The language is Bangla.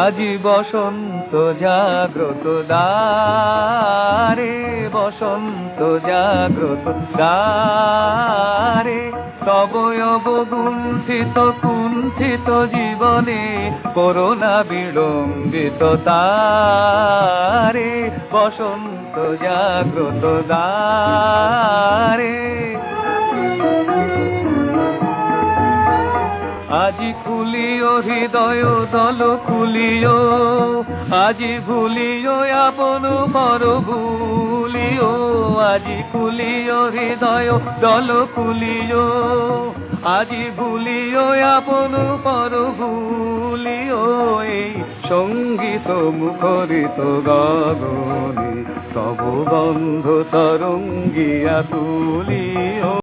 আজি বসন্ত জাগ্রত দ্বারে, বসন্ত জাগ্রত দ্বারে, তব অবগুণ্ঠিত কুণ্ঠিত জীবনে করোনা বিলম্বিত তারে, বসন্ত জাগ্রত দ্বারে। আজি খুলিও হৃদয় দল খুলিও, আজি ভুলিও আপন পর ভুলিও, আজি খুলিও হৃদয় দল খুলিও, আজি ভুলিও আপন পর ভুলিও। এই সঙ্গীত মুখরিত গগনে তব গন্ধ তরঙ্গিয়া তুলিও।